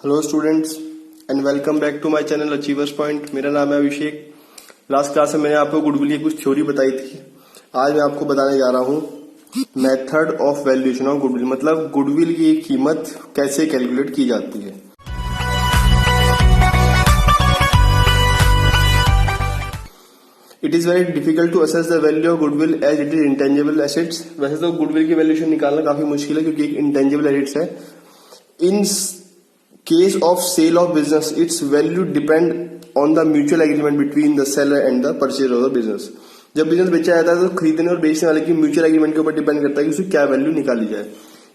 Hello students and welcome back to my channel achievers point. मेरा नाम है अभिषेक। Last class में मैंने आपको गुडविल की कुछ थ्योरी बताई थी। आज मैं आपको बताने जा रहा हूँ method of valuation of goodwill, मतलब गुडविल की कीमत कैसे कैलकुलेट की जाती है। It is very difficult to assess the value of goodwill as it is intangible assets. वैसे तो गुडविल की वैल्यूएशन निकालना काफी मुश्किल है क्योंकि एक इंटेंजिबल एसेट्स है। इन case of sale of business, its value depend on the mutual agreement between the seller and the purchaser of the business। जब बिजनेस बेचा जाता है तो खरीदने और बेचने वाले की म्यूचुअल एग्रीमेंट के ऊपर डिपेंड करता है कि उसकी क्या वैल्यू निकाली जाए।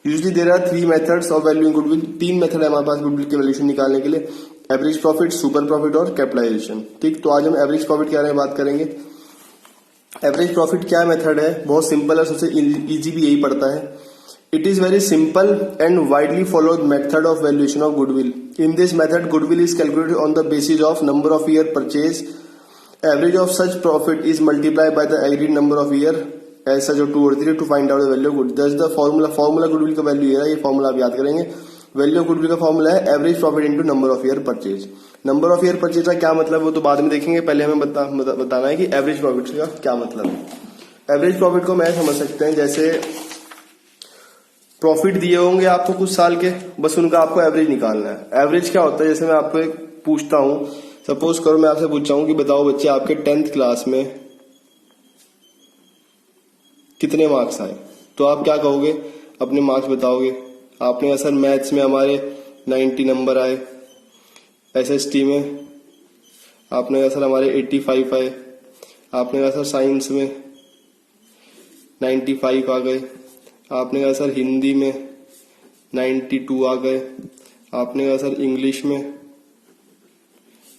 Usually there are 3 methods of valuing goodwill. 3 method है हमारे पास गुडविल की वैल्यूएशन निकालने के लिए, एवरेज प्रॉफिट, सुपर प्रॉफिट और कैपिटलाइजेशन। ठीक, तो आज हम एवरेज प्रॉफिट के बारे में बात करेंगे। एवरेज प्रॉफिट क्या मेथड है, बहुत सिंपल है, सबसे इजी भी यही पड़ता है। It is very simple and widely followed method of valuation of goodwill. In this method, goodwill is calculated on the basis of number of year purchase. Average of such profit is multiplied by the agreed number of year as such of 2 or 3 to find out the value of good. Thus the formula goodwill का value है, ये formula आप याद करेंगे। Value of goodwill का formula है average profit into number of year purchase. Number of year purchase का क्या मतलब वो तो बाद में देखेंगे, पहले हमें बताना है कि average profit का क्या मतलब है। Average profit को मैं समझ सकते हैं जैसे प्रॉफिट दिए होंगे आपको कुछ साल के, बस उनका आपको एवरेज निकालना है। एवरेज क्या होता है, जैसे मैं आपको एक पूछता हूं, सपोज करो मैं आपसे पूछता हूं कि बताओ बच्चे आपके 10th क्लास में कितने मार्क्स आए, तो आप क्या कहोगे, अपने मार्क्स बताओगे। आपने कहा सर मैथ्स में हमारे 90 नंबर आए, एसएसटी में आपने कहा सर हमारे 85 आए, आपने कहा सर साइंस में 95 आ गए, आपने कहा सर हिंदी में 92 आ गए, आपने कहा सर इंग्लिश में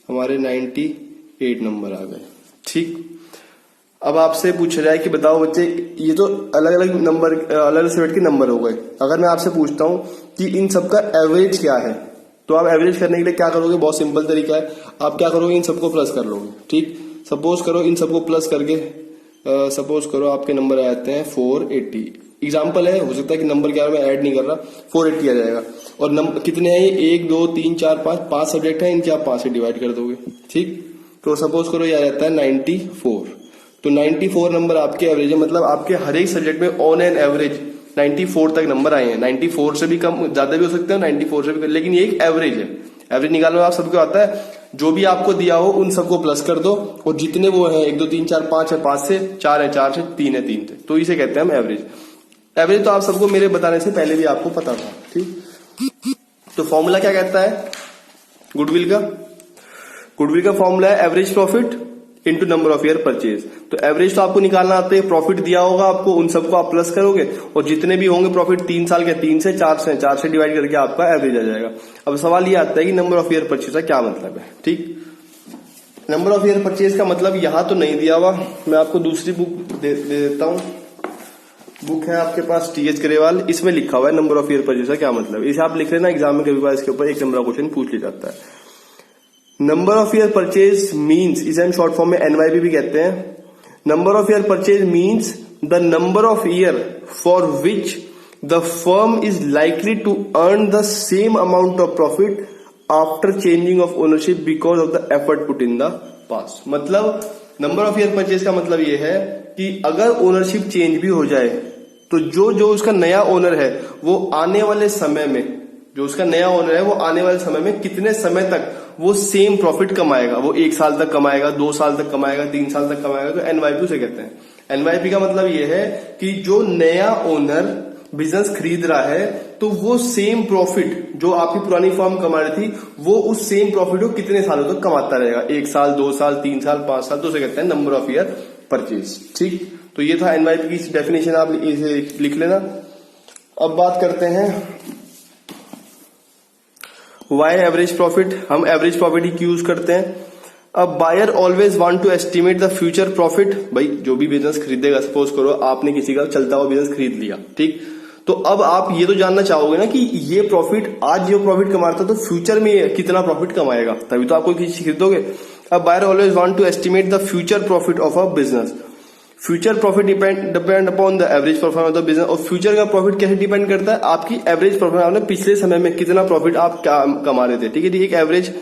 हमारे 98 नंबर आ गए। ठीक, अब आपसे पूछ रहा है कि बताओ बच्चे, ये तो अलग अलग नंबर, अलग सब्जेक्ट के नंबर हो गए। अगर मैं आपसे पूछता हूं कि इन सबका एवरेज क्या है, तो आप एवरेज करने के लिए क्या करोगे, बहुत सिंपल तरीका है। आप क्या करोगे, इन सबको प्लस कर लोगे। ठीक, सपोज करो इन सबको प्लस करके सपोज करो आपके नंबर आ जाते हैं 480। एग्जाम्पल है, हो सकता है कि नंबर क्या मैं ऐड नहीं कर रहा, 480 आ जाएगा। और नंबर कितने हैं ये, 1 2 3 4 5 सब्जेक्ट है, इनके आप 5 से डिवाइड कर दोगे। ठीक, तो सपोज करो ये आ जाता है 94। तो 94 नंबर आपके एवरेज है, मतलब आपके हर एक सब्जेक्ट में ऑन एन एवरेज 94 तक नंबर आए हैं। 94 से भी कम, ज्यादा भी हो सकते हैं, 94 से भी, लेकिन ये एक एवरेज है। एवरेज निकालना आप सबको आता है, जो भी आपको दिया हो उन सबको प्लस कर दो, और जितने वो है 1 2 3 4 5 है, 5 से 4 है, 4 से 3 है, 3 से, तो इसे कहते हैं हम एवरेज। एवरेज तो आप सबको मेरे बताने से पहले भी आपको पता था। ठीक, तो फॉर्मूला क्या कहता है गुडविल का? गुडविल का फॉर्मूला है average profit into number of year purchase. तो एवरेज तो आपको निकालना आता है, प्रॉफिट दिया होगा आपको, उन सबको आप प्लस करोगे, और जितने भी होंगे प्रॉफिट 3 साल के, 3 से 4 से डिवाइड करके आपका एवरेज आ जाएगा। अब सवाल ये आता है कि नंबर ऑफ ईयर परचेज का क्या मतलब है। ठीक, नंबर ऑफ ईयर परचेज का मतलब यहां तो नहीं दिया हुआ, मैं आपको दूसरी बुक दे देता हूं। बुक है आपके पास TH ग्रेवाल, इसमें लिखा हुआ है नंबर ऑफ ईयर परचेज का क्या मतलब। इसे आप लिख लेना, एग्जाम में कभी बार इसके ऊपर 1 नंबर का क्वेश्चन पूछ लिया जाता है। Number of year purchase means, इसे हम शॉर्ट फॉर्म में NYP भी कहते हैं। Number of year purchase means the number of year for which the firm is likely to earn the same amount of profit after changing of ownership because of the effort put in the past. मतलब number of year purchase का मतलब ये है कि अगर ownership change भी हो जाए तो जो उसका नया ओनर है वो आने वाले समय में, जो उसका नया ओनर है वो आने वाले समय में कितने समय तक वो सेम प्रॉफिट कमाएगा। वो 1 साल तक कमाएगा, 2 साल तक कमाएगा, 3 साल तक कमाएगा, तो NYP से कहते हैं। NYP का मतलब ये है कि जो नया ओनर बिजनेस खरीद रहा है तो वो सेम प्रॉफिट जो आपकी पुरानी फर्म कमा रही थी, वो उस सेम प्रॉफिट को कितने सालों तक कमाता रहेगा, 1 साल, 2 साल, 3 साल, 5 साल, तो उसे कहते हैं नंबर ऑफ ईयर परचेज। ठीक, तो ये था NYP की डेफिनेशन, आप इसे लिख लेना। अब बात करते हैं वाई एवरेज प्रॉफिट। हम एवरेज प्रॉफिट ही क्यों यूज करते हैं? अब buyer always want to estimate the future profit. भाई जो भी बिजनेस खरीदेगा, सपोज करो आपने किसी का चलता हुआ बिजनेस खरीद लिया, ठीक, तो अब आप ये तो जानना चाहोगे ना कि ये प्रॉफिट, आज जो प्रॉफिट कमा रहा था, तो फ्यूचर में कितना प्रॉफिट कमाएगा, तभी तो आप कोई चीज खरीदोगे। अब buyer always want to estimate the future profit of a business. Future profit depend upon the average performance of business. और फ्यूचर का प्रॉफिट कैसे डिपेंड करता है, आपकी एवरेज परफॉर्मेंस, आपने पिछले समय में कितना प्रॉफिट आप कमा रहे थे, ठीक है जी, एक average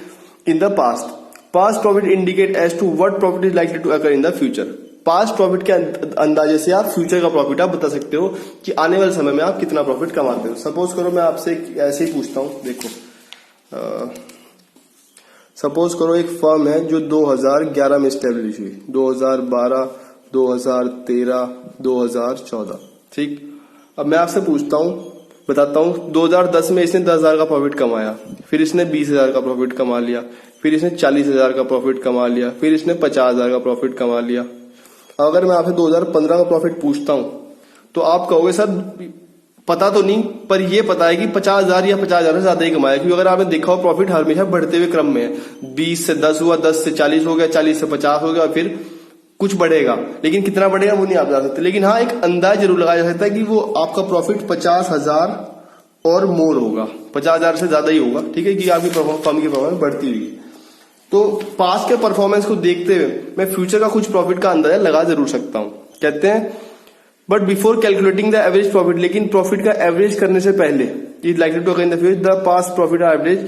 in the past. Past profit indicate as to what profit is likely to occur in the future. Past profit के अंदाजे से आप फ्यूचर का प्रॉफिट आप बता सकते हो कि आने वाले समय में आप कितना प्रॉफिट कमाते हो। सपोज करो मैं आपसे ऐसे ही पूछता हूं, देखो सपोज करो एक फर्म है जो 2011 में स्टेब्लिश हुई, 2012, 2013, 2014, ठीक। अब मैं आपसे पूछता हूं, बताता हूं, 2010 में इसने 10,000 का प्रॉफिट कमाया, फिर इसने 20,000 का प्रॉफिट कमा लिया, फिर इसने 40,000 का प्रॉफिट कमा लिया, फिर इसने 50,000 का प्रॉफिट कमा लिया। अगर मैं आपसे 2015 का प्रॉफिट पूछता हूं तो आप कहोगे सर पता तो नहीं, पर ये पता है कि 50,000 या 50,000 से ज्यादा ही कमाया, क्योंकि अगर आपने देखा हो प्रॉफिट हमेशा बढ़ते हुए क्रम में है। 20 से 10 हुआ, 10 से 40 हो गया, 40 से 50 हो गया, और फिर कुछ बढ़ेगा, लेकिन कितना बढ़ेगा वो नहीं आप जा सकते। लेकिन हाँ, एक अंदाज जरूर लगाया जा सकता है कि वो आपका प्रॉफिट 50,000 और मोर होगा, 50,000 से ज्यादा ही होगा, ठीक है, कि आपकी फर्म की परफॉर्मेंस बढ़ती हुई है। तो पास्ट के परफॉर्मेंस को देखते हुए मैं फ्यूचर का कुछ प्रॉफिट का अंदाजा लगा जरूर सकता हूं। कहते हैं but before calculating the average profit, लेकिन प्रॉफिट का एवरेज करने से पहले, is likely to occur in the future the past profit are average,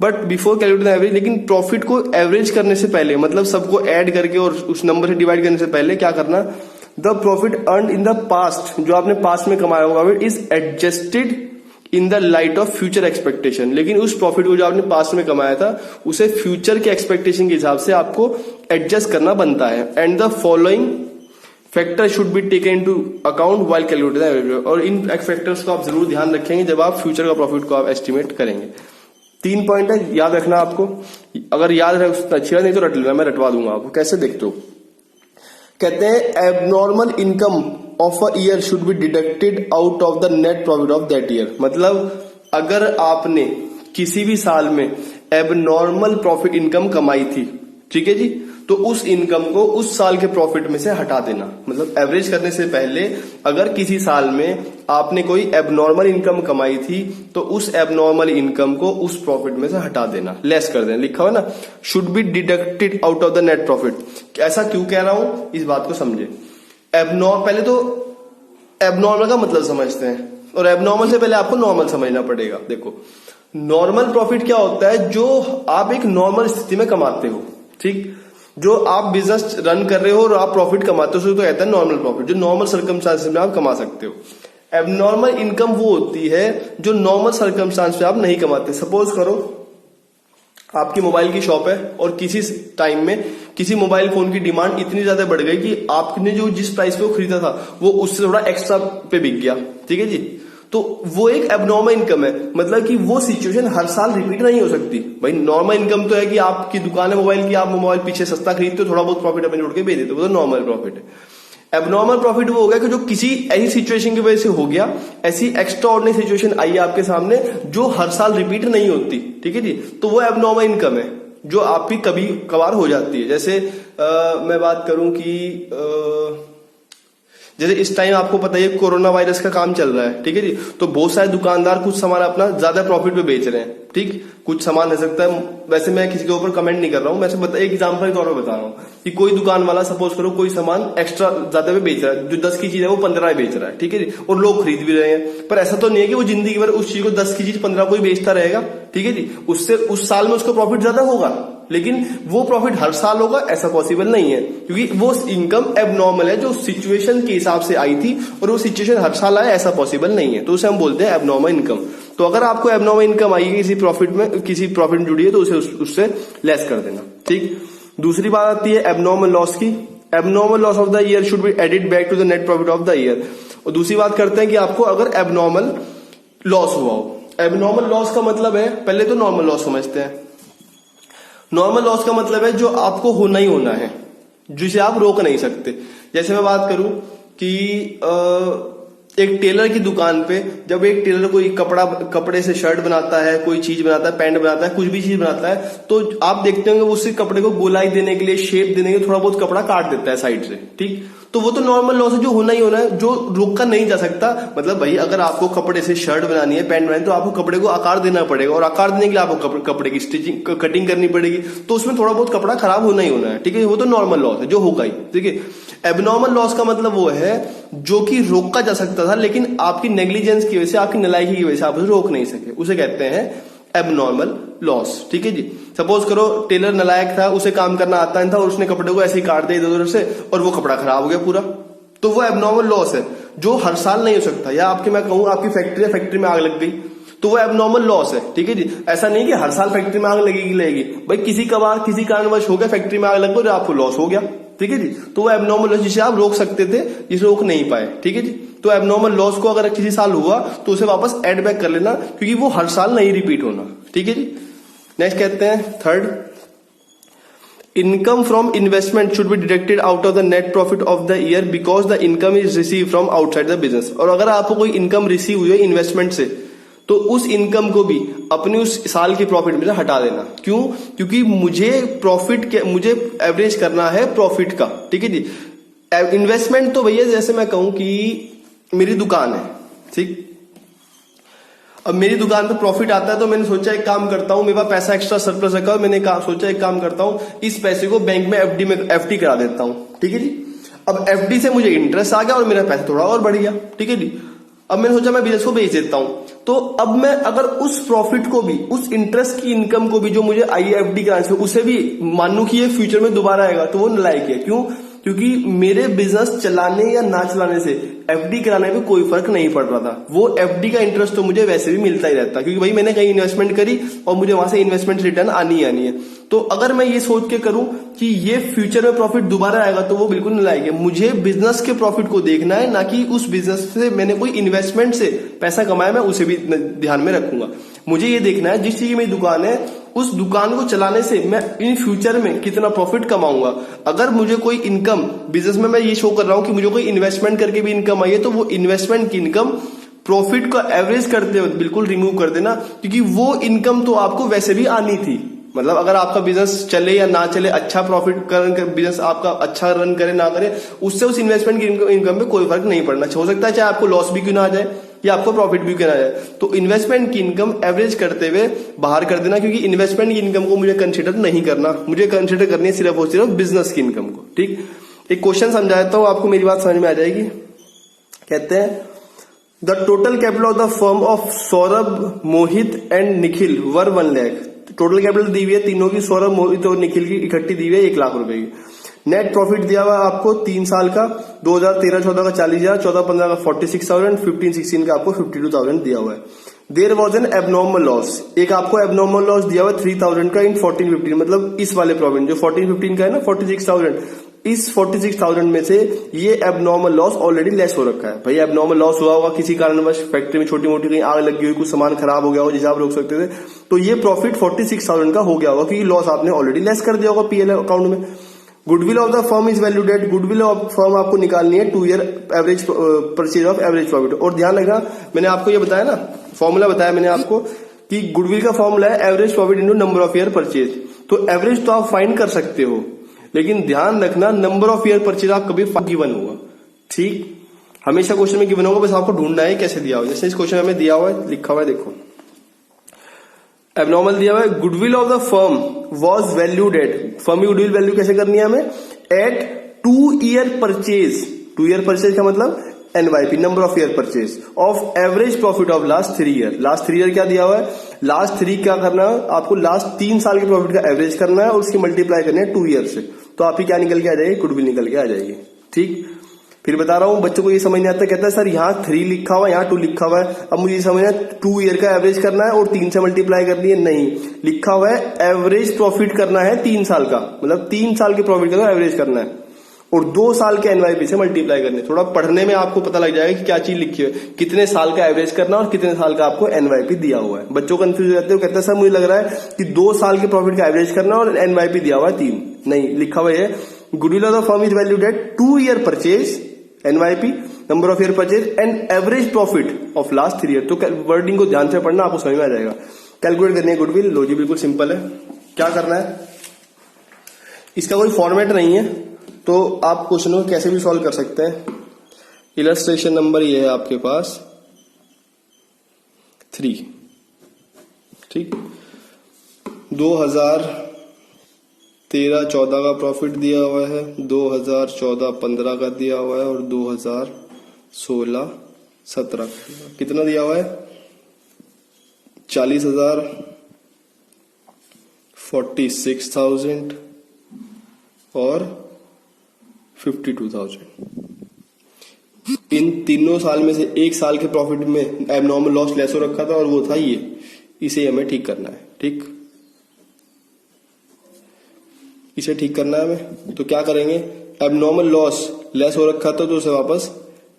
but before calculating the average, लेकिन प्रॉफिट को एवरेज करने से पहले, मतलब सबको ऐड करके और उस नंबर से डिवाइड करने से पहले क्या करना, the profit earn in the past, जो आपने पास्ट में कमाया होगा, is adjusted in the light of future expectation. लेकिन उस प्रॉफिट को जो आपने पास्ट में कमाया था उसे फ्यूचर के एक्सपेक्टेशन के हिसाब से आपको एडजस्ट करना बनता है। And the following factor should be taken into account while calculating the average, और इन फैक्टर्स को आप जरूर ध्यान रखेंगे जब आप फ्यूचर का प्रॉफिट को आप एस्टिमेट करेंगे। 3 पॉइंट है, याद रखना आपको, अगर याद रहे तो अच्छी बात, नहीं तो रट लेना, मैं रटवा दूंगा आपको। कैसे देखते हो, कहते हैं abnormal income of a year should be deducted out of the net profit of that year. मतलब अगर आपने किसी भी साल में एबनॉर्मल प्रॉफिट इनकम कमाई थी, ठीक है जी, तो उस इनकम को उस साल के प्रॉफिट में से हटा देना। मतलब एवरेज करने से पहले अगर किसी साल में आपने कोई एबनॉर्मल इनकम कमाई थी तो उस एबनॉर्मल इनकम को उस प्रॉफिट में से हटा देना, लेस कर देना। लिखा हुआ ना, should be deducted out of the net profit. ऐसा क्यों कह रहा हूं, इस बात को समझे। पहले तो एबनॉर्मल का मतलब समझते हैं, और एबनॉर्मल से पहले आपको नॉर्मल समझना पड़ेगा। देखो, नॉर्मल प्रॉफिट क्या होता है, जो आप एक नॉर्मल स्थिति में कमाते हो, ठीक, जो आप बिजनेस रन कर रहे हो और आप प्रॉफिट कमाते हो, तो कहता है नॉर्मल प्रॉफिट, जो नॉर्मल सर्कमस्टांसेस में आप कमा सकते हो। एबनॉर्मल इनकम वो होती है जो नॉर्मल सर्कमस्टांस में आप नहीं कमाते। सपोज करो आपकी मोबाइल की शॉप है और किसी टाइम में किसी मोबाइल फोन की डिमांड इतनी ज्यादा बढ़ गई कि आपने जो जिस प्राइस पे वो खरीदा था वो उससे थोड़ा एक्स्ट्रा पे बिक गया, ठीक है जी, तो वो एक एबनॉर्मल इनकम है। मतलब कि वो सिचुएशन हर साल रिपीट नहीं हो सकती। भाई नॉर्मल इनकम तो है कि आपकी दुकान है मोबाइल की, आप मोबाइल पीछे सस्ता खरीदते हो, थोड़ा बहुत प्रॉफिट अपने जोड़ के बेच देते हो, वो तो नॉर्मल प्रॉफिट है। एबनॉर्मल प्रॉफिट वो हो गया कि जो किसी ऐसी सिचुएशन की वजह से हो गया, ऐसी एक्स्ट्रा ऑर्डिनरी सिचुएशन आई आपके सामने जो हर साल रिपीट नहीं होती, ठीक है जी, तो वो एबनॉर्मल इनकम है जो आपकी कभी कभार हो जाती है। जैसे मैं बात करूं कि जैसे इस टाइम आपको पता है कोरोना वायरस का काम चल रहा है, ठीक है जी, तो बहुत सारे दुकानदार कुछ सामान अपना ज्यादा प्रॉफिट पे बेच रहे हैं, ठीक, कुछ सामान हो सकता है, वैसे मैं किसी के ऊपर कमेंट नहीं कर रहा हूं, मैं एक एग्जांपल के तौर पर बता रहा हूं कि कोई दुकान वाला सपोज करो कोई सामान एक्स्ट्रा ज्यादा पे बेच रहा है, जो 10 की चीज है वो 15 बेच रहा है, ठीक है जी, और लोग खरीद भी रहे हैं। पर ऐसा तो नहीं है कि वो जिंदगी भर उस चीज को 10 की चीज 15 को ही बेचता रहेगा, ठीक है जी, उससे उस साल में उसको प्रॉफिट ज्यादा होगा, लेकिन वो प्रॉफिट हर साल होगा ऐसा पॉसिबल नहीं है, क्योंकि वो इनकम एबनॉर्मल है जो सिचुएशन के हिसाब से आई थी, और वो सिचुएशन हर साल आए ऐसा पॉसिबल नहीं है, तो उसे हम बोलते हैं एबनॉर्मल इनकम। तो अगर आपको एबनॉर्मल इनकम आई है किसी प्रॉफिट में जुड़ी है तो उसे उससे लेस कर देना, ठीक। दूसरी बात आती है एबनॉर्मल लॉस की। Abnormal loss of the year should be added back to the net profit of the year. और दूसरी बात करते हैं कि आपको अगर एबनॉर्मल लॉस हुआ हो, एबनॉर्मल लॉस का मतलब है, पहले तो नॉर्मल लॉस समझते हैं। नॉर्मल लॉस का मतलब है जो आपको होना ही होना है, जिसे आप रोक नहीं सकते। जैसे मैं बात करूं कि एक टेलर की दुकान पे जब एक टेलर कोई कपड़े से शर्ट बनाता है, कोई चीज बनाता है, पैंट बनाता है, कुछ भी चीज बनाता है, तो आप देखते होंगे उस कपड़े को गोलाई देने के लिए, शेप देने के लिए थोड़ा बहुत कपड़ा काट देता है साइड से, ठीक। तो वो तो नॉर्मल लॉस है जो होना ही होना है, जो रोका नहीं जा सकता। मतलब भाई अगर आपको कपड़े से शर्ट बनानी है, पैंट बनानी है, तो आपको कपड़े को आकार देना पड़ेगा, और आकार देने के लिए आपको कपड़े की स्टिचिंग कटिंग करनी पड़ेगी, तो उसमें थोड़ा बहुत कपड़ा खराब होना ही होना है, ठीक है। वो तो नॉर्मल लॉस है जो होगा ही, ठीक है। एबनॉर्मल लॉस का मतलब वो है जो कि रोका जा सकता था, लेकिन आपकी नेग्लिजेंस की वजह से, आपकी नालायकी की वजह से आप उसे रोक नहीं सके, उसे कहते हैं एबनॉर्मल लॉस, ठीक है जी। सपोज करो टेलर नालायक था, उसे काम करना आता नहीं था और उसने कपड़े को ऐसे ही काट दिया इधर उधर से और वो कपड़ा खराब हो गया पूरा, तो वो एबनॉर्मल लॉस है जो हर साल नहीं हो सकता। या आपके मैं कहूं आपकी फैक्ट्री में आग लग गई तो वो एबनॉर्मल लॉस है, ठीक है जी। ऐसा नहीं कि हर साल फैक्ट्री में आग लगेगी भाई, किसी कारणवश हो गया फैक्ट्री में आग लग गई और आपको लॉस हो गया, ठीक है जी। तो वो एबनॉर्मल लॉस जिसे आप रोक सकते थे, जिसे रोक नहीं पाए, ठीक है जी। तो एबनॉर्मल लॉस को अगर किसी साल हुआ तो उसे वापस एड बैक कर लेना, क्योंकि वो हर साल नहीं रिपीट होना, ठीक है जी। नेक्स्ट कहते हैं third, income from investment should be deducted out of the net profit of the year because the income is receive from outside the business. और अगर आपको कोई इनकम रिसीव हुई है इन्वेस्टमेंट से, तो उस इनकम को भी अपनी उस साल की प्रॉफिट में से हटा देना। क्यों? क्योंकि मुझे एवरेज करना है प्रॉफिट का, ठीक है जी। इन्वेस्टमेंट तो भैया जैसे मैं कहूं कि मेरी दुकान है, ठीक। अब मेरी दुकान पे प्रॉफिट आता है तो मैंने सोचा एक काम करता हूं, मेरे पास पैसा एक्स्ट्रा सरप्लस रखा है, मैंने सोचा एक काम करता हूं, इस पैसे को बैंक में एफडी करा देता हूं, ठीक है जी। अब एफडी से मुझे इंटरेस्ट आ गया और मेरा पैसा थोड़ा और बढ़ गया, ठीक है जी। अब मैंने सोचा मैं बिजनेस को बेच देता हूं, तो अब मैं अगर उस प्रॉफिट को भी, उस इंटरेस्ट की इनकम को भी जो मुझे आई एफडी कराने से, उसे भी मानू कि ये फ्यूचर में दोबारा आएगा, तो वो नालायक है। क्यों? क्योंकि मेरे बिजनेस चलाने या ना चलाने से एफडी कराने में कोई फर्क नहीं पड़ रहा था। वो एफडी का इंटरेस्ट तो मुझे वैसे भी मिलता ही रहता, क्योंकि भाई मैंने कहीं इन्वेस्टमेंट करी और मुझे वहां से इन्वेस्टमेंट रिटर्न आनी ही आनी है। तो अगर मैं ये सोच के करूं कि ये फ्यूचर में प्रॉफिट दोबारा आएगा, तो वो बिल्कुल नालायक है। मुझे बिजनेस के प्रॉफिट को देखना है, ना कि उस बिजनेस से मैंने कोई इन्वेस्टमेंट से पैसा कमाया, मैं उसे भी ध्यान में रखूंगा। मुझे ये देखना है जिस चीज की मेरी दुकान है, उस दुकान को चलाने से मैं इन फ्यूचर में कितना प्रॉफिट कमाऊंगा। अगर मुझे कोई इनकम बिजनेस में, मैं ये शो कर रहा हूं कि मुझे कोई इन्वेस्टमेंट करके भी इनकम आई है, तो वो इन्वेस्टमेंट की इनकम प्रॉफिट का एवरेज करते हुए बिल्कुल रिमूव कर देना, क्योंकि वो इनकम तो आपको वैसे भी आनी थी। मतलब अगर आपका बिजनेस चले या ना चले, अच्छा प्रॉफिट बिजनेस आपका अच्छा रन करे ना करे, उससे उस इन्वेस्टमेंट की इनकम में कोई फर्क नहीं पड़ना। हो सकता है चाहे आपको लॉस भी क्यों ना आ जाए या आपको प्रॉफिट भी क्यों ना आ जाए, तो इन्वेस्टमेंट की इनकम एवरेज करते हुए बाहर कर देना, क्योंकि इन्वेस्टमेंट की इनकम को मुझे कंसिडर नहीं करना, मुझे कंसिडर करनी है सिर्फ और सिर्फ बिजनेस की इनकम को, ठीक। एक क्वेश्चन समझाता हूं, आपको मेरी बात समझ में आ जाएगी। कहते हैं the total capital of the firm of Saurabh, Mohit and Nikhil were 1 lakh. Total capital दी हुई है तीनों की, सौरभ, मोहित और निखिल की इकट्ठी दी हुई है 1 लाख रुपए की। नेट प्रॉफिट दिया हुआ आपको 3 साल का, 2013-14 का 40,000, 14-15 का 46,000, 15-16 का आपको 52,000 दिया हुआ है। There was an abnormal loss, एक आपको एबनॉर्मल लॉस दिया हुआ है 3,000 का इन 14-15, मतलब इस वाले प्रॉफिट जो 14-15 का है ना 46,000, इस 46,000 में से ये एबनॉर्मल लॉस ऑलरेडी लेस हो रखा है। भाई एबनॉर्मल लॉस हुआ होगा किसी कारणवश, फैक्ट्री में छोटी मोटी कहीं आग लगी हुई, कुछ सामान खराब हो गया हो जिसे आप रोक सकते थे, तो ये प्रॉफिट 46,000 का हो गया होगा, क्योंकि लॉस आपने ऑलरेडी लेस कर दिया होगा पीएल अकाउंट में। Goodwill of the firm is valued at, goodwill of firm आपको निकालनी है 2 year average purchase of average profit. और ध्यान रखना, मैंने आपको ये बताया ना, फॉर्मूला बताया मैंने आपको कि गुडविल का फॉर्मूला है average profit into number of year purchase. तो एवरेज तो आप फाइंड कर सकते हो, लेकिन ध्यान रखना नंबर ऑफ ईयर परचेज आप कभी गिवन होगा, ठीक। हमेशा क्वेश्चन में गिवन होगा, बस आपको ढूंढना है कैसे दिया हुआ। जैसे इस क्वेश्चन में दिया हुआ है, लिखा हुआ है, देखो एबनॉर्मल दिया हुआ है, goodwill of the firm was valued at, firm की गुडविल वैल्यू कैसे करनी है हमें, at 2 year purchase. 2 year purchase का मतलब NYP, number of year purchase of average profit of last 3 year. Last 3 year क्या दिया हुआ है, लास्ट 3 क्या करना है आपको, लास्ट 3 साल के प्रॉफिट का एवरेज करना है और उसकी मल्टीप्लाई करनी है 2 ईयर से, तो आपकी क्या निकल के आ जाएगी, गुडविल निकल के आ जाएगी, ठीक। फिर बता रहा हूं, बच्चों को ये समझ नहीं आता, कहता है सर यहाँ 3 लिखा हुआ है, यहाँ 2 लिखा हुआ है, अब मुझे समझना है 2 ईयर का एवरेज करना है और 3 से मल्टीप्लाई करनी है। नहीं, लिखा हुआ है एवरेज प्रॉफिट करना है 3 साल का, मतलब 3 साल के प्रॉफिट का एवरेज करना है और 2 साल के NYP से मल्टीप्लाई करने। थोड़ा पढ़ने में आपको पता लग जाएगा कि क्या चीज लिखी है, कितने साल का एवरेज करना और कितने साल का आपको NYP दिया हुआ है। बच्चों कंफ्यूज हो जाते हो, कहते हैं सर मुझे लग रहा है कि 2 साल के प्रॉफिट का एवरेज करना और NYP दिया हुआ है 3। नहीं, लिखा हुआ है goodwill of the firm is valued at 2 year purchase, NYP number of year purchase and average profit of last 3 year. तो वर्डिंग को ध्यान से पढ़ना, आपको समझ में आ जाएगा। कैलकुलेट करनी है गुडविल, लॉजिक बिल्कुल सिंपल है। क्या करना है, इसका कोई फॉर्मेट नहीं है, तो आप क्वेश्चन को कैसे भी सॉल्व कर सकते हैं। इलस्ट्रेशन नंबर ये है आपके पास 3। ठीक, 2013-14 का प्रॉफिट दिया हुआ है, 2014-15 का दिया हुआ है और 2016-17 का कितना दिया हुआ है 40,000, 46,000 और 52,000। इन तीनों साल में से एक साल के प्रॉफिट में एबनॉर्मल लॉस लेस हो रखा था और वो था ये, इसे हमें ठीक करना है। ठीक, इसे ठीक करना है हमें, तो क्या करेंगे, एबनॉर्मल लॉस लेस हो रखा था तो उसे वापस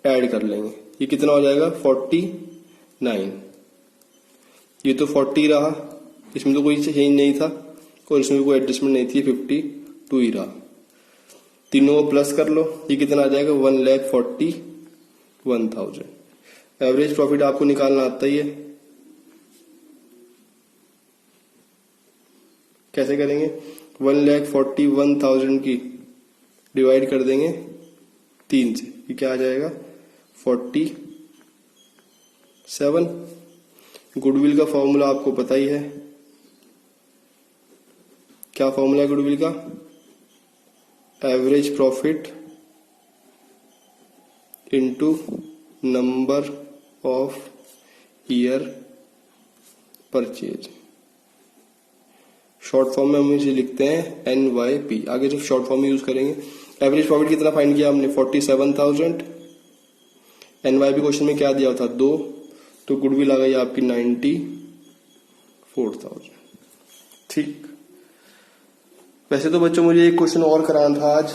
ऐड कर लेंगे। ये कितना हो जाएगा 49, ये तो 40 रहा, इसमें तो कोई चेंज नहीं था और इसमें कोई एडजस्टमेंट नहीं थी, 52 ही रहा। तीनों को प्लस कर लो, ये कितना आ जाएगा 1,41,000। एवरेज प्रॉफिट आपको निकालना आता ही है, कैसे करेंगे, 1,41,000 की डिवाइड कर देंगे 3 से, ये क्या आ जाएगा 47। गुडविल का फॉर्मूला आपको पता ही है, क्या फॉर्मूला है गुडविल का, average profit into number of year purchase. Short form में हम इसे लिखते हैं NYP, आगे जो शॉर्ट फॉर्म यूज करेंगे। एवरेज प्रॉफिट कितना फाइंड किया हमने 47,000, NYP क्वेश्चन में क्या दिया था 2, तो गुडविल आ गई आपकी 94,000। ठीक, वैसे तो बच्चों मुझे एक क्वेश्चन और कराना था आज,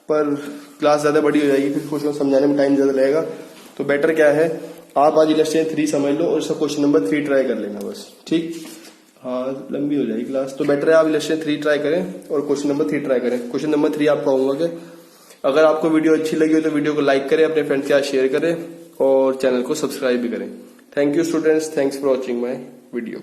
पर क्लास ज्यादा बड़ी हो जाएगी, फिर क्वेश्चन समझाने में टाइम ज्यादा लगेगा, तो बेटर क्या है आप आज इलस्ट्रेशन 3 समझ लो और इसका क्वेश्चन नंबर 3 ट्राई कर लेना बस। ठीक, हाँ लंबी हो जाएगी क्लास, तो बेटर है आप इलस्ट्रेशन 3 ट्राई करें और क्वेश्चन नंबर 3 ट्राई करें। क्वेश्चन नंबर 3 आपका होगा कि अगर आपको वीडियो अच्छी लगी हो तो वीडियो को लाइक करें, अपने फ्रेंड्स के साथ शेयर करें और चैनल को सब्सक्राइब भी करें। Thank you students, thanks for watching my video.